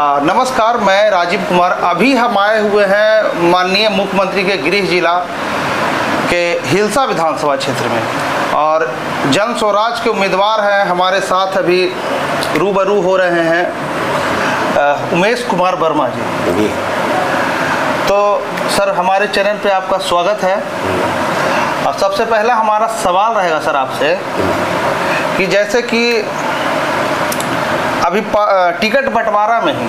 नमस्कार, मैं राजीव कुमार। अभी हम आए हुए हैं माननीय मुख्यमंत्री के गृह जिला के हिलसा विधानसभा क्षेत्र में, और जन स्वराज के उम्मीदवार हैं हमारे साथ अभी रूबरू हो रहे हैं उमेश कुमार वर्मा जी। तो सर, हमारे चैनल पे आपका स्वागत है। और सबसे पहला हमारा सवाल रहेगा सर आपसे कि जैसे कि अभी टिकट बंटवारा में ही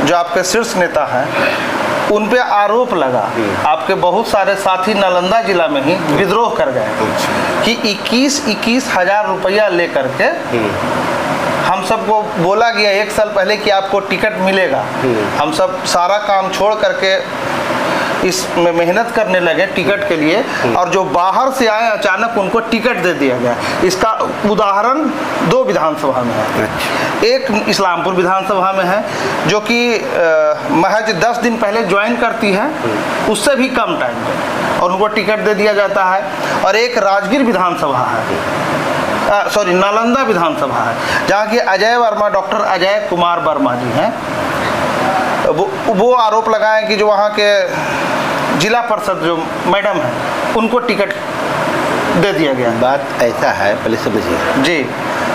जो आपके शीर्ष नेता हैं उन पे आरोप लगा, आपके बहुत सारे साथी नालंदा जिला में ही विद्रोह कर गए कि 21 हज़ार रुपया लेकर के हम सबको बोला गया 1 साल पहले कि आपको टिकट मिलेगा। हम सब सारा काम छोड़ करके इसमें मेहनत करने लगे टिकट के लिए, और जो बाहर से आए अचानक उनको टिकट दे दिया गया। इसका उदाहरण 2 विधानसभा में है। एक इस्लामपुर विधानसभा में है जो कि महज 10 दिन पहले ज्वाइन करती है, उससे भी कम टाइम में, और उनको टिकट दे दिया जाता है। और एक राजगीर विधानसभा है, नालंदा विधानसभा है, जहाँ की अजय वर्मा, डॉक्टर अजय कुमार वर्मा जी हैं। वो आरोप लगाएं कि जो वहाँ के जिला परिषद जो मैडम है उनको टिकट दे दिया गया। बात ऐसा है, पहले समझिए जी,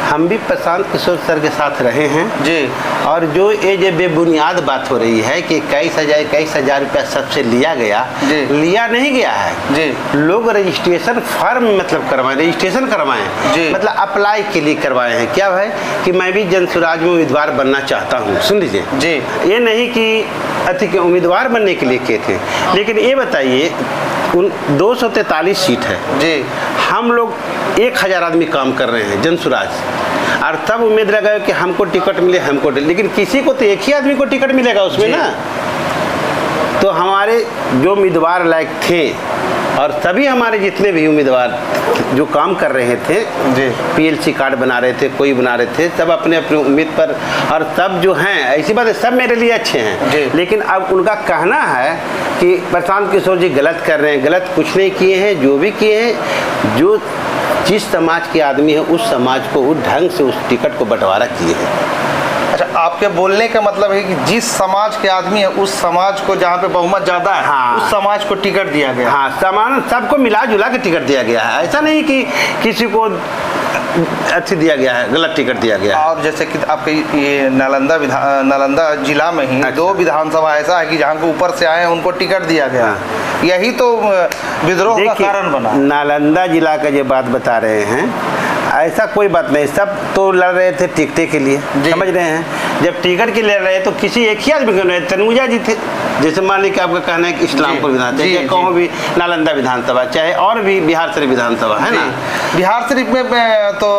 हम भी प्रशांत किशोर सर के साथ रहे हैं जी। और जो ये बेबुनियाद बात हो रही है कि 21 हज़ार रुपया सबसे लिया गया जी, लिया नहीं गया है जी। लोग रजिस्ट्रेशन फॉर्म मतलब करवाएं, रजिस्ट्रेशन करवाएं जी, मतलब अप्लाई के लिए करवाए हैं। क्या है कि मैं भी जन स्वराज में उम्मीदवार बनना चाहता हूँ, सुन लीजिए जी। ये नहीं कि अति के उम्मीदवार बनने के लिए किए थे, लेकिन ये बताइए 243 सीट है जी, हम लोग 1000 आदमी काम कर रहे हैं जन स्वराज, और तब उम्मीद लगा कि हमको टिकट मिले, हमको, लेकिन किसी को तो एक ही आदमी को टिकट मिलेगा उसमें ना। तो हमारे जो उम्मीदवार लायक थे, और सभी हमारे जितने भी उम्मीदवार जो काम कर रहे थे जी, PLC कार्ड बना रहे थे, कोई बना रहे थे, सब अपने अपने उम्मीद पर, और सब जो हैं, ऐसी बात है, सब मेरे लिए अच्छे हैं। लेकिन अब उनका कहना है कि प्रशांत किशोर जी गलत कर रहे हैं। गलत कुछ नहीं किए हैं, जो भी किए हैं, जो जिस समाज के आदमी है उस समाज को उस ढंग से उस टिकट को बंटवारा किए हैं। अच्छा, आपके बोलने का मतलब है कि जिस समाज के आदमी है उस समाज को, जहाँ पे बहुमत ज़्यादा है, हाँ, उस समाज को टिकट दिया गया। हाँ, समान सबको मिला जुला के टिकट दिया गया है। ऐसा नहीं कि किसी को अच्छी दिया गया है, गलत टिकट दिया गया है। और जैसे कि आपके ये नालंदा जिला में ही 2 विधानसभा ऐसा है कि जहाँ को ऊपर से आए हैं उनको टिकट दिया गया। हाँ। यही तो विद्रोह का कारण बना। नालंदा जिला का जो बात बता रहे हैं, ऐसा कोई बात नहीं, सब तो लड़ रहे थे टिकटे के लिए, समझ रहे हैं। जब टिकट के लड़ रहे तो किसी एक ही आदमी को नहीं, तनुजा जी थे। जैसे मान लीजिए आपका कहना है कि इस्लामपुर विधानसभा, चाहे कहूँ भी नालंदा विधानसभा, चाहे और भी बिहार शरीफ विधानसभा है ना। बिहार शरीफ में तो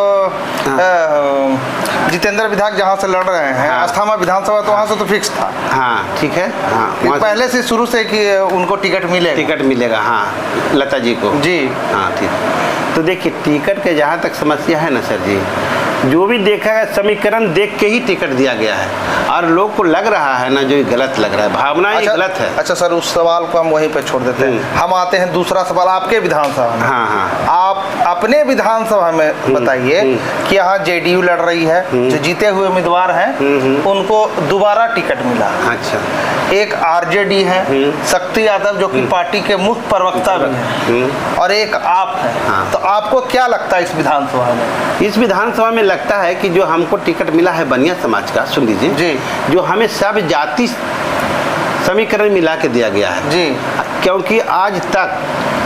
जितेंद्र विधायक जहाँ से लड़ रहे हैं, अस्थामा विधानसभा, तो वहाँ से तो फिक्स था। हाँ, ठीक है। हाँ, पहले से शुरू से कि उनको टिकट मिलेगा। हाँ, लता जी को जी। हाँ, ठीक। तो देखिए, टिकट के जहाँ तक समस्या है ना सर जी, जो भी देखा है समीकरण देख के ही टिकट दिया गया है, और लोग को लग रहा है ना जो गलत लग रहा है, भावना ही गलत है। अच्छा सर, उस सवाल को हम वहीं पे छोड़ देते हैं। हम आते हैं दूसरा सवाल आपके विधानसभा में। हाँ। आप अपने विधानसभा में बताइए कि यहाँ JDU लड़ रही है, जो जीते हुए उम्मीदवार हैं उनको दोबारा टिकट मिला। अच्छा। एक RJD है, शक्ति यादव, जो कि पार्टी के मुख्य प्रवक्ता भी हैं, और एक आप है। हाँ। तो आपको क्या लगता है इस विधानसभा में? इस विधानसभा में लगता है कि जो हमको टिकट मिला है बनिया समाज का, सुन लीजिए जी, जो हमें सब जाति समीकरण मिला के दिया गया है जी। क्योंकि आज तक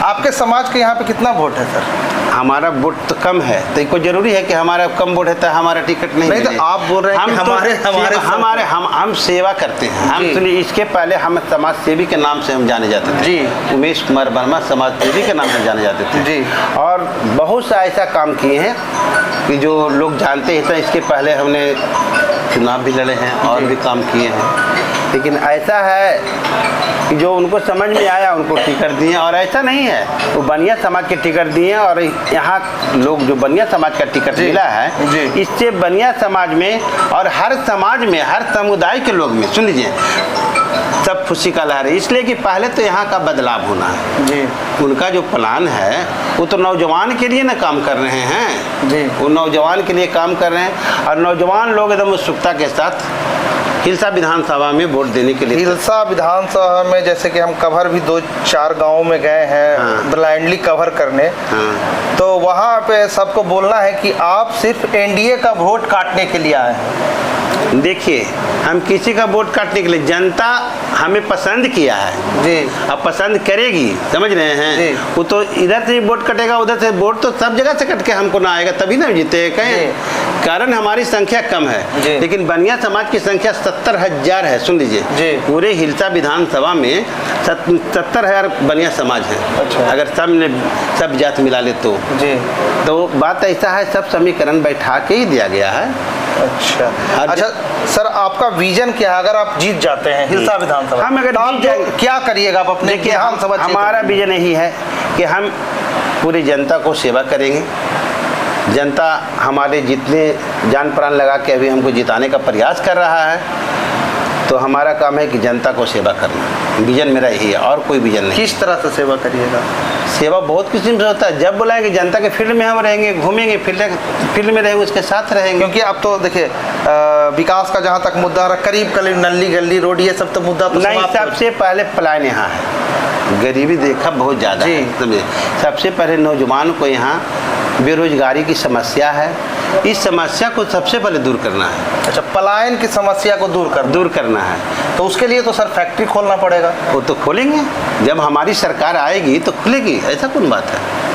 आपके समाज के यहाँ पे कितना वोट है सर? हमारा वोट तो कम है, तो कोई जरूरी है कि हमारा कम वोट है तो हमारा टिकट नहीं तो आप बोल रहे हैं कि हम सेवा करते हैं। हम सुनिए, इसके पहले हम समाज सेवी के नाम से हम जाने जाते थे जी। उमेश कुमार वर्मा समाज सेवी के नाम से जाने जाते थे जी। और बहुत सा ऐसा काम किए हैं कि जो लोग जानते हैं। तो इसके पहले हमने चुनाव भी लड़े हैं और भी काम किए हैं, लेकिन ऐसा है कि जो उनको समझ में आया उनको टिकट दिए। और ऐसा नहीं है, वो बनिया समाज के टिकट दिए, और यहाँ लोग जो बनिया समाज का टिकट मिला है, इससे बनिया समाज में और हर समाज में, हर समुदाय के लोग में, सुन लीजिए, सब खुशी का लहर है, इसलिए कि पहले तो यहाँ का बदलाव होना है जी। उनका जो प्लान है वो तो नौजवान के लिए ना काम कर रहे हैं जी। वो नौजवान के लिए काम कर रहे हैं और नौजवान लोग एकदम उत्सुकता के साथ हिलसा विधानसभा में वोट देने के लिए। हिलसा विधानसभा में जैसे कि हम कवर भी 2-4 गांवों में गए हैं ब्लाइंडली कवर करने, तो वहाँ पे सबको बोलना है कि आप सिर्फ एनडीए का वोट काटने के लिए आए हैं। देखिए हम किसी का वोट काटने के लिए, जनता हमें पसंद किया है जी। अब पसंद करेगी, समझ रहे हैं, वो तो इधर से वोट कटेगा उधर से वोट तो सब जगह से कट के हमको ना आएगा तभी ना जीते कहें। कारण हमारी संख्या कम है लेकिन बनिया समाज की संख्या 70,000 है। सुन लीजिए पूरे हिलसा विधानसभा में 70,000 बनिया समाज है। अच्छा। अगर सब जात मिला ले तो बात ऐसा है, सब समीकरण बैठा के ही दिया गया है। अच्छा सर, आपका विजन क्या है अगर आप जीत जाते हैं हिलसा विधानसभा? हम अगर जीत जाएंगे क्या करिएगा आप अपने विधानसभा? हमारा विजन यही है कि हम पूरी जनता को सेवा करेंगे। जनता हमारे जितने जान प्राण लगा के अभी हमको जिताने का प्रयास कर रहा है, तो हमारा काम है कि जनता को सेवा करना। विजन मेरा यही है और कोई विजन नहीं। किस तरह से सेवा करिएगा? सेवा बहुत किस्म से होता है। जब बुलाएंगे जनता के फील्ड में हम रहेंगे, घूमेंगे, फील्ड में रहेंगे, उसके साथ रहेंगे। क्योंकि अब तो देखिए विकास का जहाँ तक मुद्दा है, करीब नली गली रोड ये सब तो मुद्दा तो नहीं। सबसे पहले प्लान यहाँ है, गरीबी देखा बहुत ज़्यादा है। सबसे पहले नौजवान को यहाँ बेरोजगारी की समस्या है, इस समस्या को सबसे पहले दूर करना है। अच्छा, पलायन की समस्या को दूर करना है, तो उसके लिए तो सर फैक्ट्री खोलना पड़ेगा। वो तो खोलेंगे, जब हमारी सरकार आएगी तो खुलेगी, ऐसा कौन बात है।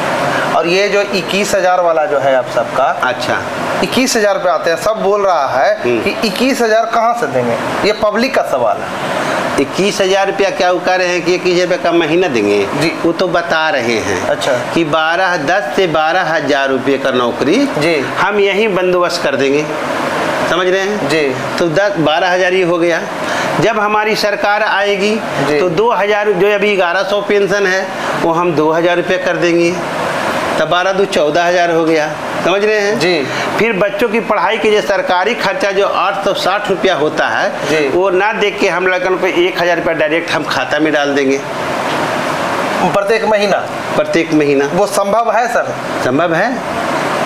और ये जो 21,000 वाला जो है आप सबका, अच्छा 21,000 पे आते हैं, सब बोल रहा है कि 21,000 कहाँ से देंगे? ये पब्लिक का सवाल है। 21,000 रुपया क्या वो कह रहे हैं कि 21,000 रुपया का महीना देंगे जी। वो तो बता रहे हैं अच्छा कि 10 से 12,000 रुपये का नौकरी जी हम यही बंदोबस्त कर देंगे, समझ रहे हैं जी। तो 12,000 ही हो गया। जब हमारी सरकार आएगी तो 2,000 जो अभी 1100 पेंशन है वो हम 2,000 रुपये कर देंगे, तब 12 दो 14,000 हो गया, समझ रहे हैं जी। फिर बच्चों की पढ़ाई के लिए सरकारी खर्चा जो 860 रुपया होता है वो ना देख के हम लोगों को 1,000 रुपया डायरेक्ट हम खाता में डाल देंगे प्रत्येक महीना। वो संभव है सर? संभव है।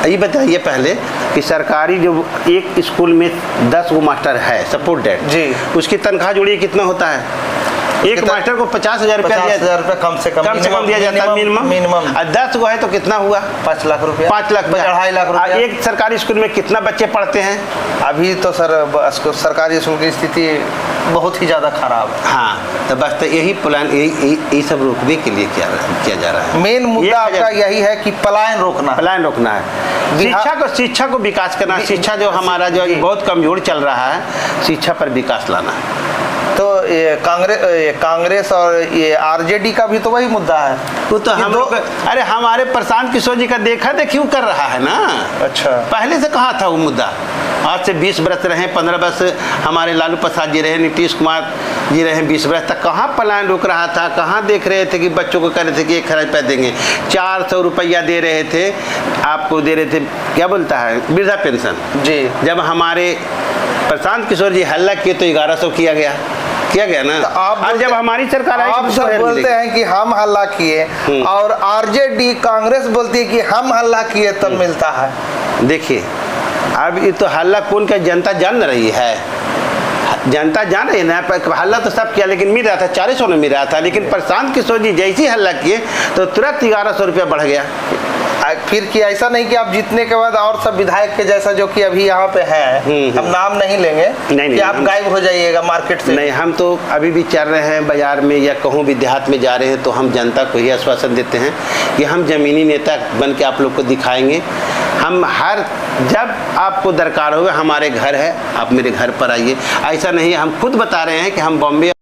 ये बताइए पहले कि सरकारी जो एक स्कूल में 10 वो मास्टर है सपोर्ट डेट जी, उसकी तनख्वाह जोड़िए कितना होता है? एक मास्टर को 50,000 रुपया कम से कम दिया जाता है मिनिमम। 10 को है तो कितना हुआ? 5 लाख रुपया, 5 लाख 2.5 लाख रुपया। एक सरकारी स्कूल में कितना बच्चे पढ़ते हैं? अभी तो सर सरकारी स्कूल की स्थिति बहुत ही ज़्यादा खराब है। हाँ, तो बस तो यही प्लान यही सब रोकने के लिए किया जा रहा है। मेन मुद्दा आपका यही है कि पलायन रोकना है। शिक्षा को विकास करना। शिक्षा जो हमारा जो बहुत कमजोर चल रहा है, शिक्षा पर विकास लाना। तो ये कांग्रेस और ये आरजेडी का भी तो वही मुद्दा है। वो तो हम लोग अरे हमारे प्रशांत किशोर जी का देखा क्यों कर रहा है ना। अच्छा, पहले से कहाँ था वो मुद्दा? आज से 20 वर्ष रहे, 15 वर्ष हमारे लालू प्रसाद जी रहे, नीतीश कुमार जी रहे, 20 वर्ष तक कहाँ प्लान रुक रहा था? कहाँ देख रहे थे कि बच्चों को कह रहे थे कि 1,000 रुपया देंगे, 400 रुपया दे रहे थे, आपको दे रहे थे क्या बोलता है वृद्धा पेंशन जी। जब हमारे प्रशांत किशोर जी हल्ला किए तो 1100 किया गया ना। तो आप जब हमारी सरकार आई, आप सब बोलते हैं कि हम हल्ला किए और आरजेडी कांग्रेस बोलती है कि हम हल्ला किए तब मिलता है। देखिए अब ये तो हल्ला कौन का जनता जान रही है, जनता जान रही है ना। हल्ला तो सब किया लेकिन मिल रहा था, 400 में मिल रहा था, लेकिन प्रशांत किशोर जी जैसे ही हल्ला किए तो तुरंत 1100 रुपया बढ़ गया। फिर कि ऐसा नहीं कि आप जीतने के बाद और सब विधायक के जैसा जो कि अभी यहाँ पे है, हम नाम नहीं लेंगे, कि आप गायब हो जाइएगा मार्केट से? नहीं, हम तो अभी भी चल रहे हैं बाजार में या कहूँ भी देहात में जा रहे हैं तो हम जनता को ही आश्वासन देते हैं कि हम जमीनी नेता बन के आप लोग को दिखाएंगे। हम जब आपको दरकार होगा हमारे घर है, आप मेरे घर पर आइए। ऐसा नहीं, हम खुद बता रहे हैं कि हम बॉम्बे